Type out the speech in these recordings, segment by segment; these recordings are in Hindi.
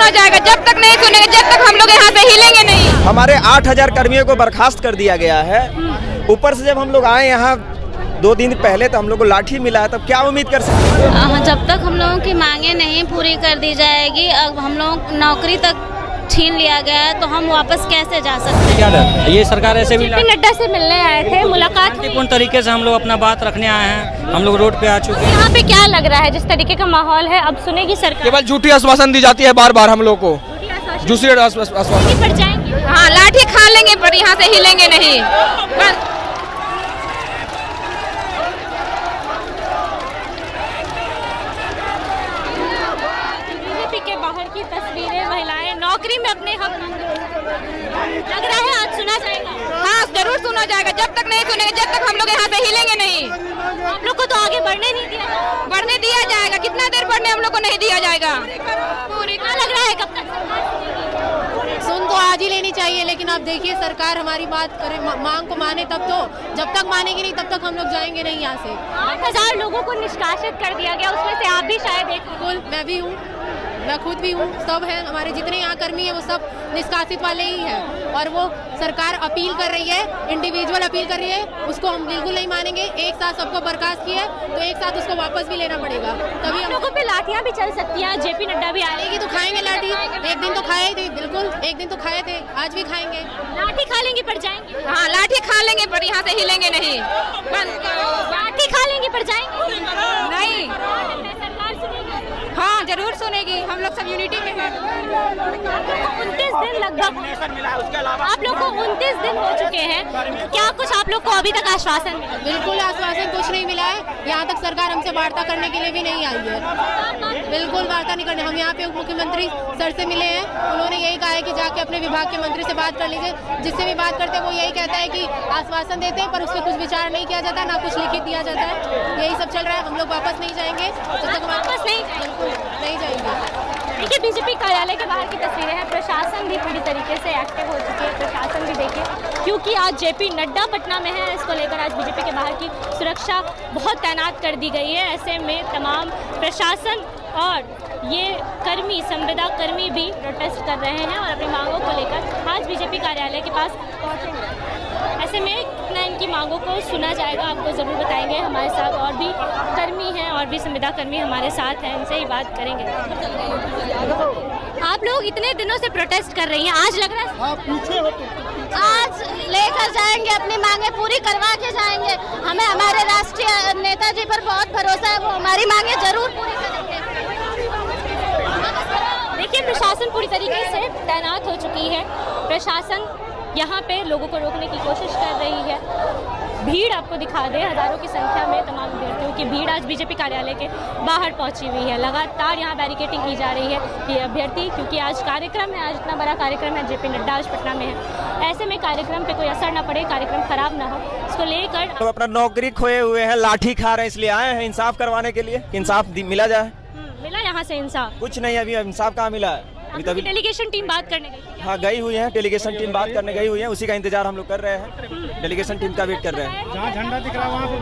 सुना जाएगा, जब तक नहीं सुनेंगे, जब तक हम लोग यहाँ से हिलेंगे नहीं। हमारे 8,000 कर्मियों को बर्खास्त कर दिया गया है। ऊपर से जब हम लोग आए यहाँ 2 दिन पहले तो हम लोग को लाठी मिला है, तब क्या उम्मीद कर सकते हैं? जब तक हम लोगों की मांगे नहीं पूरी कर दी जाएगी, अब हम लोग नौकरी तक छीन लिया गया है, तो हम वापस कैसे जा सकते हैं? क्या डर? ये सरकार ऐसे भी नड्डा से मिलने आए थे, मुलाकात हुई। शांतिपूर्ण तरीके से हम लोग अपना बात रखने आए हैं। हम लोग रोड पे आ चुके हैं। यहाँ पे क्या लग रहा है, जिस तरीके का माहौल है, अब सुनेगी सरकार? केवल झूठी आश्वासन दी जाती है बार बार हम लोग को, दूसरी आश्वासन। पड़ जाएंगे। हाँ, लाठी खा लेंगे पर यहाँ से हिलेंगे नहीं। बस बीजेपी के बाहर की तस्वीरें, महिलाएं नौकरी में अपने हक लग रहा है आज सुना जाएगा। हाँ, जरूर सुना जाएगा, जब तक नहीं सुनेंगे, जब तक हम लोग यहाँ से हिलेंगे नहीं। आप लोग को तो आगे बढ़ने नहीं दिया जाएगा। बढ़ने दिया जाएगा, कितना देर बढ़ने हम लोग को नहीं दिया जाएगा। क्या लग रहा है कब तक सुन तो आज ही लेनी चाहिए, लेकिन आप देखिए सरकार हमारी बात करे, मांग को माने तब तो, जब तक मानेगी नहीं तब तक हम लोग जाएंगे नहीं यहाँ से। 8,000 लोगों को निष्कासित कर दिया गया, उसमें से आप भी शायद एक। बिल्कुल, मैं भी हूँ, मैं खुद भी हूँ, सब है हमारे जितने यहाँ कर्मी हैं वो सब निष्कासित वाले ही हैं। और वो सरकार अपील कर रही है, इंडिविजुअल अपील कर रही है, उसको हम बिल्कुल नहीं मानेंगे। एक साथ सबको बर्खास्त किया है तो एक साथ उसको वापस भी लेना पड़ेगा, तभी हम लोगों पे लाठियां भी चल सकती हैं। जेपी नड्डा भी आएगी तो खाएंगे लाठी, एक दिन तो खाए थे, बिल्कुल एक दिन तो खाए थे, आज भी खाएंगे। लाठी खा लेंगे पर जाएंगे। हाँ, लाठी खा लेंगे पर यहाँ से हिलेंगे नहीं। लाठी खा लेंगे पर जाएंगे नहीं। सरकार सुनेगी। हाँ, जरूर सुनेगी, हम लोग सब यूनिटी में हैं। 29 दिन लगभग आप लोग को 29 दिन हो चुके हैं, क्या कुछ आप लोग को अभी तक आश्वासन मिला? बिल्कुल आश्वासन कुछ नहीं मिला है। यहाँ तक सरकार हमसे वार्ता करने के लिए भी नहीं आई है, बिल्कुल वार्ता नहीं करने। हम यहाँ पे उप मुख्यमंत्री सर से मिले हैं, उन्होंने यही कहा है कि जाके अपने विभाग के मंत्री से बात कर लीजिए। जिससे भी बात करते हैं वो यही कहता है कि आश्वासन देते हैं पर उस पर कुछ विचार नहीं किया जाता, ना कुछ लिखित दिया जाता है। यही सब चल रहा है, हम लोग वापस नहीं जाएंगे जब तक वापस नहीं जाएंगे। देखिए, बीजेपी कार्यालय के बाहर की तस्वीरें हैं। प्रशासन भी पूरी तरीके से एक्टिव हो चुकी है, प्रशासन भी देखिए, क्योंकि आज जेपी नड्डा पटना में है। इसको लेकर आज बीजेपी के बाहर की सुरक्षा बहुत तैनात कर दी गई है। ऐसे में तमाम प्रशासन और ये कर्मी, संविदा कर्मी भी प्रोटेस्ट कर रहे हैं और अपनी मांगों को लेकर आज बीजेपी कार्यालय के पास पहुंचेंगे। ऐसे में कितना इनकी मांगों को सुना जाएगा, आपको ज़रूर बताएंगे। हमारे साथ और भी कर्मी हैं और भी संविदा कर्मी हमारे साथ हैं, इनसे ही बात करेंगे। आप लोग इतने दिनों से प्रोटेस्ट कर रही हैं, आज लग रहा है? हाँ, पूछे हो तो। आज लेकर जाएंगे, अपनी मांगे पूरी करवा के जाएंगे। हमें हमारे राष्ट्रीय नेताजी पर बहुत भरोसा है, वो हमारी मांगे जरूर पूरी करेंगे। देखिए, प्रशासन पूरी तरीके से तैनात हो चुकी है। प्रशासन यहाँ पे लोगों को रोकने की कोशिश कर रही है। भीड़ आपको दिखा दे, हजारों की संख्या में तमाम अभ्यर्थियों की भीड़ आज बीजेपी कार्यालय के बाहर पहुंची हुई है। लगातार यहाँ बैरिकेडिंग की जा रही है कि अभ्यर्थी, क्योंकि आज कार्यक्रम है, आज इतना बड़ा कार्यक्रम है, जेपी नड्डा आज पटना में है। ऐसे में कार्यक्रम पे कोई असर ना पड़े, कार्यक्रम खराब ना हो, इसको लेकर तो अपना नौकरी खोए हुए हैं, लाठी खा रहे हैं, इसलिए आए हैं इंसाफ करवाने के लिए कि इंसाफ मिला जाए। मिला यहाँ से इंसाफ? कुछ नहीं, अभी इंसाफ कहाँ मिला है। अभी डेलीगेशन टीम बात करने गई? हाँ, गई हुई है, डेलीगेशन टीम बात करने गई हुई है, उसी का इंतजार हम लोग कर रहे हैं। डेलीगेशन टीम का वेट कर रहे हैं। जहाँ झंडा दिख रहा है वहाँ पे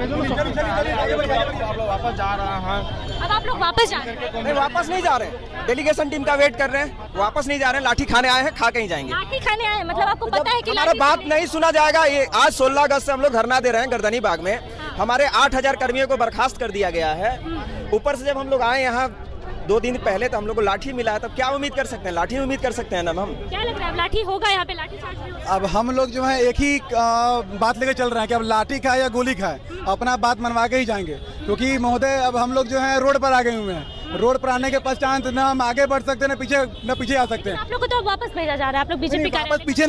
वापस जा रहा है। अब आप लोग वापस जा रहे हैं? नहीं, वापस नहीं जा रहे हैं, डेलीगेशन टीम का वेट कर रहे हैं। वापस नहीं जा रहे हैं, लाठी खाने आए हैं, खा के ही जाएंगे। लाठी खाने आए मतलब आपको पता है कि हमारा बात नहीं सुना जाएगा। ये आज 16 अगस्त से हम लोग धरना दे रहे हैं गर्दनी बाग में। हमारे 8,000 कर्मियों को बर्खास्त कर दिया गया है। ऊपर से जब हम लोग आए यहाँ 2 दिन पहले तो हम लोग को लाठी मिला है, तब क्या उम्मीद कर सकते हैं? लाठी उम्मीद कर सकते हैं ना हम? क्या लग रहा है, लाठी होगा यहाँ पे? लाठी चार्ज भी होगा? अब हम लोग जो है एक ही बात लेके चल रहे हैं कि अब लाठी खाए या गोली खाए, अपना बात मनवा के ही जाएंगे। क्योंकि महोदय अब हम लोग जो है रोड पर आ गए हुए हैं। रोड पर आने के पश्चात न हम आगे बढ़ सकते हैं, न पीछे आ सकते हैं। आप लोग को तो वापस भेजा जा रहा है, आप लोग बीजेपी वापस पीछे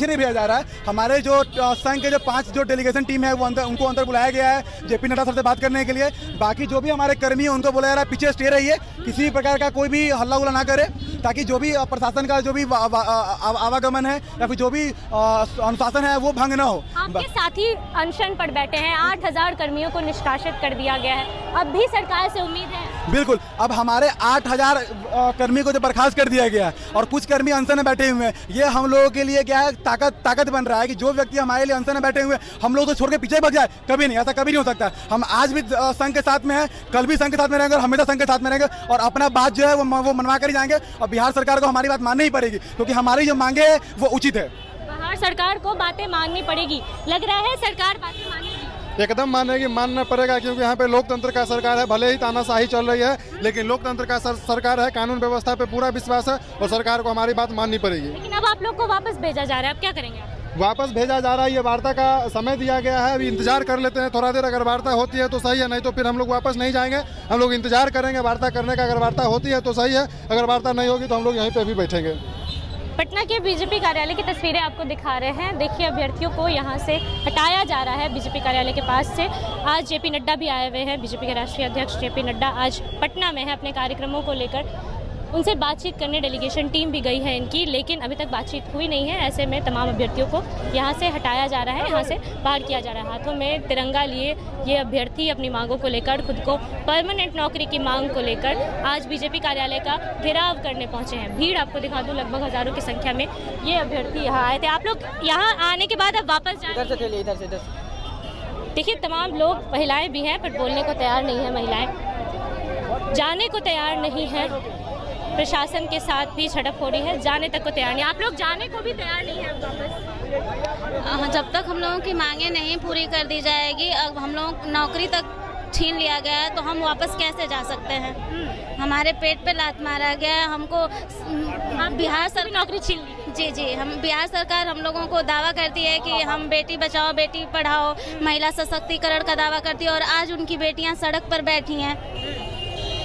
नहीं भेजा जा रहा है। हमारे जो संघ के जो 5 जो डेलीगेशन टीम है वो उनको अंदर बुलाया गया है जेपी नड्डा सर से बात करने के लिए। बाकी जो भी हमारे कर्मी है उनको बोला जा रहा है पीछे स्टे रहिए, किसी प्रकार का कोई भी हल्ला उल्ला ना करे, ताकि जो भी प्रशासन का जो भी आवागमन है या फिर जो भी अनुशासन है वो भंग न हो। आपके साथी अनशन पर बैठे हैं, 8,000 कर्मियों को निष्कासित कर दिया गया है। अब भी सरकार से उम्मीद है? बिल्कुल। अब हमारे 8,000 कर्मी को जो बर्खास्त कर दिया गया है और कुछ कर्मी अनशन में बैठे हुए हैं, ये हम लोगों के लिए क्या है, ताकत बन रहा है कि जो व्यक्ति हमारे लिए अनशन में बैठे हुए हैं हम लोग तो छोड़ के पीछे भाग जाए, कभी नहीं, ऐसा कभी नहीं हो सकता। हम आज भी संघ के साथ में हैं, कल भी संघ के साथ में रहेंगे और हमेशा संघ के साथ में रहेंगे और अपना बात जो है वो मनवा कर ही जाएंगे। और बिहार सरकार को हमारी बात माननी ही पड़ेगी क्योंकि हमारी जो मांगे है वो उचित है। बिहार सरकार को बातें माननी पड़ेगी, लग रहा है सरकार बातें मानेगी। एकदम मानेगी, मानना पड़ेगा क्योंकि यहाँ पे लोकतंत्र का सरकार है। भले ही तानाशाही चल रही है लेकिन लोकतंत्र का सरकार है, कानून व्यवस्था पे पूरा विश्वास है और सरकार को हमारी बात माननी पड़ेगी। लेकिन अब आप लोग को वापस भेजा जा रहा है, अब क्या करेंगे आप? वापस भेजा जा रहा है, ये वार्ता का समय दिया गया है, अभी इंतजार कर लेते हैं थोड़ा देर। अगर वार्ता होती है तो सही है, नहीं तो फिर हम लोग वापस नहीं जाएंगे। हम लोग इंतजार करेंगे वार्ता करने का। अगर वार्ता होती है तो सही है, अगर वार्ता नहीं होगी तो हम लोग यहीं पे भी बैठेंगे। पटना के बीजेपी कार्यालय की तस्वीरें आपको दिखा रहे हैं। देखिए अभ्यर्थियों को यहाँ से हटाया जा रहा है बीजेपी कार्यालय के पास से। आज जेपी नड्डा भी आए हुए हैं, बीजेपी के राष्ट्रीय अध्यक्ष जेपी नड्डा आज पटना में है अपने कार्यक्रमों को लेकर। उनसे बातचीत करने डेलीगेशन टीम भी गई है इनकी, लेकिन अभी तक बातचीत हुई नहीं है। ऐसे में तमाम अभ्यर्थियों को यहाँ से हटाया जा रहा है, यहाँ से बाहर किया जा रहा है। हाथों में तिरंगा लिए ये अभ्यर्थी अपनी मांगों को लेकर, खुद को परमानेंट नौकरी की मांग को लेकर आज बीजेपी कार्यालय का घेराव करने पहुँचे हैं। भीड़ आपको दिखा दूँ, लगभग हज़ारों की संख्या में ये अभ्यर्थी यहाँ आए थे। आप लोग यहाँ आने के बाद अब वापस जाएंगे? इधर से देखिए तमाम लोग, महिलाएँ भी हैं पर बोलने को तैयार नहीं है, महिलाएँ जाने को तैयार नहीं है। प्रशासन के साथ भी झड़प हो रही है, जाने तक को तैयार नहीं। आप लोग जाने को भी तैयार नहीं है वापस? जब तक हम लोगों की मांगे नहीं पूरी कर दी जाएगी, अब हम लोग नौकरी तक छीन लिया गया है तो हम वापस कैसे जा सकते हैं? हमारे पेट पे लात मारा गया है। हमको बिहार सरकार नौकरी छीन ली। जी हम बिहार सरकार हम लोगों को दावा करती है कि हम बेटी बचाओ बेटी पढ़ाओ, महिला सशक्तिकरण का दावा करती है और आज उनकी बेटियां सड़क पर बैठी हैं।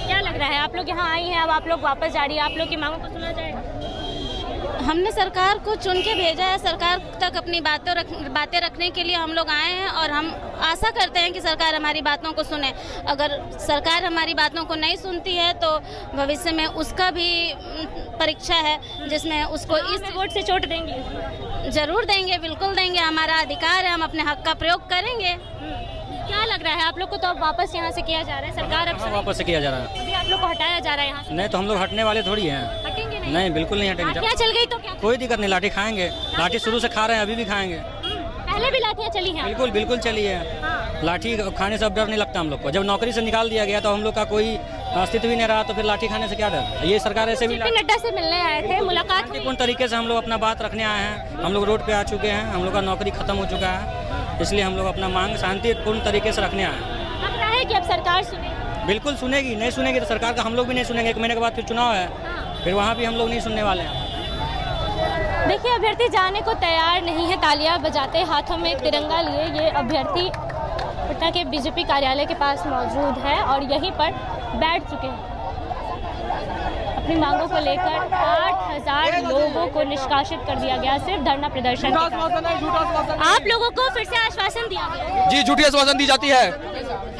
क्या लग रहा है, आप लोग यहाँ आई हैं, अब आप लोग वापस जा रही है, आप लोग की मांगों को सुना जाएगा? हमने सरकार को चुन के भेजा है, सरकार तक अपनी बातें रखने के लिए हम लोग आए हैं और हम आशा करते हैं कि सरकार हमारी बातों को सुने। अगर सरकार हमारी बातों को नहीं सुनती है तो भविष्य में उसका भी परीक्षा है जिसमें उसको इस वोट से चोट देंगे? जरूर देंगे, बिल्कुल देंगे, हमारा अधिकार है, हम अपने हक का प्रयोग करेंगे। क्या लग रहा है आप लोग को, तो अब वापस यहाँ से किया जा रहा है? सरकार अब वापस से किया जा रहा है। अभी आप लोग को हटाया जा रहा है यहाँ से? नहीं तो हम लोग हटने वाले थोड़ी हैं। हटेंगे नहीं? नहीं बिल्कुल नहीं हटेंगे। लाठियाँ चल गई तो क्या? कोई दिक्कत नहीं, लाठी खाएंगे। लाठी शुरू से खा रहे हैं, अभी भी खाएंगे। पहले भी लाठियाँ चली हैं? बिल्कुल बिल्कुल चली है। लाठी खाने से अब डर नहीं लगता हम लोग को। जब नौकरी से निकाल दिया गया तो हम लोग का कोई अस्तित्व भी नहीं रहा, तो फिर लाठी खाने से क्या डर? ये सरकार ऐसे भी नड्डा से मिलने आए थे, मुलाकात शांतिपूर्ण तरीके से हम लोग अपना बात रखने आए हैं। हम लोग रोड पे आ चुके हैं, हम लोग का नौकरी खत्म हो चुका है, इसलिए हम लोग अपना मांग शांतिपूर्ण तरीके से रखने आए हैं। लग रहा है कि अब सरकार सुनेगी? बिल्कुल सुनेगी, नहीं सुनेगी तो सरकार का हम लोग भी नहीं सुनेंगे। 1 महीने के बाद फिर चुनाव है, फिर वहाँ भी हम लोग नहीं सुनने वाले हैं। देखिए अभ्यर्थी जाने को तैयार नहीं है, तालियां बजाते हाथों में तिरंगा लिए ये अभ्यर्थी पटना के बीजेपी कार्यालय के पास मौजूद है और यहीं पर बैठ चुके हैं। अपनी मांगों को लेकर 8,000 लोगों को निष्कासित कर दिया गया सिर्फ धरना प्रदर्शन के कारण। आप लोगों को फिर से आश्वासन दिया गया? जी झूठी आश्वासन दी जाती है,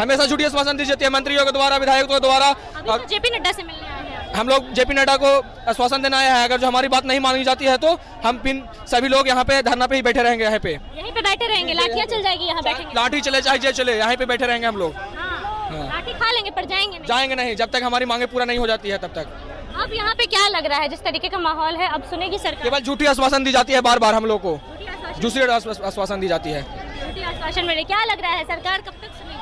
हमेशा झूठी आश्वासन दी जाती है मंत्रियों के द्वारा, विधायकों के द्वारा। तो जेपी नड्डा से मिलने आए हैं हम लोग जेपी नड्डा को आश्वासन देना आया है, अगर जो हमारी बात नहीं मानी जाती है तो हम सभी लोग यहाँ पे धरना पे ही बैठे रहेंगे। यहीं पे बैठे रहेंगे, लाठियाँ चल जाएगी, यहाँ बैठेंगे? लाठी चले चाहे चले, यहाँ पे बैठे रहेंगे हम लोग। लाठी खा लेंगे पर जाएंगे नहीं, जब तक हमारी मांगे पूरा नहीं हो जाती है तब तक। अब यहाँ पे क्या लग रहा है, जिस तरीके का माहौल है, अब सुनेगी सरकार? केवल झूठी आश्वासन दी जाती है, बार बार हम लोग को दूसरी आश्वासन दी जाती है। झूठी आश्वासन मिले, क्या लग रहा है सरकार कब तक सुनेगी?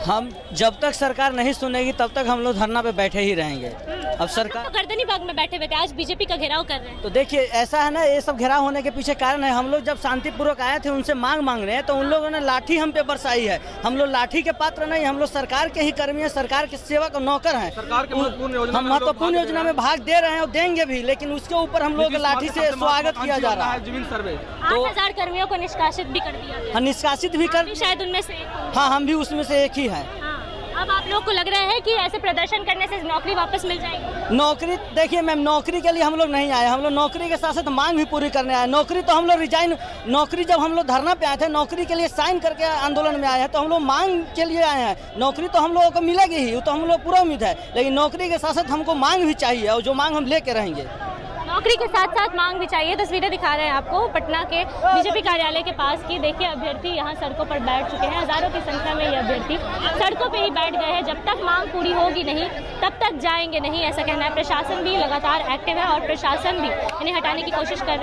हम जब तक सरकार नहीं सुनेगी तब तक हम लोग धरना पे बैठे ही रहेंगे। अब सरकार तो गर्दनी बाग में बैठे हुए थे, आज बीजेपी का घेराव कर रहे हैं। तो देखिए ऐसा है ना, ये सब घेराव होने के पीछे कारण है, हम लोग जब शांतिपूर्वक आए थे उनसे मांग रहे हैं तो उन लोगों ने लाठी हम पे बरसाई है। हम लोग लाठी के पात्र नहीं, हम लोग सरकार के ही कर्मी हैं, सरकार के सेवक नौकर हैं। हम महत्वपूर्ण योजना में भाग दे रहे हैं और देंगे भी, लेकिन उसके ऊपर हम लोग लाठी से स्वागत किया जा रहा है। 8,000 कर्मियों को निष्कासित भी कर दिया। हाँ निष्कासित भी कर, शायद उनमें से। हाँ हम भी उसमें से एक ही है। अब आप लोग को लग रहा है कि ऐसे प्रदर्शन करने से नौकरी वापस मिल जाएगी? नौकरी देखिए मैम, नौकरी के लिए हम लोग नहीं आए, हम लोग नौकरी के साथ साथ मांग भी पूरी करने आए। नौकरी तो हम लोग रिजाइन, नौकरी जब हम लोग धरना पे आए थे, नौकरी के लिए साइन करके आंदोलन में आए हैं, तो हम लोग मांग के लिए आए हैं। नौकरी तो हम लोगों को मिलेगी ही, तो हम लोग पूरा उम्मीद है, लेकिन नौकरी के साथ साथ हमको मांग भी चाहिए और जो मांग हम लेके रहेंगे। नौकरी के साथ साथ मांग भी चाहिए। तस्वीरें दिखा रहे हैं आपको पटना के बीजेपी कार्यालय के पास की। देखिए अभ्यर्थी यहाँ सड़कों पर बैठ चुके हैं, हजारों की संख्या में ये अभ्यर्थी सड़कों पे ही बैठ गए हैं। जब तक मांग पूरी होगी नहीं तब तक जाएंगे नहीं, ऐसा कहना है। प्रशासन भी लगातार एक्टिव है और प्रशासन भी इन्हें हटाने की कोशिश कर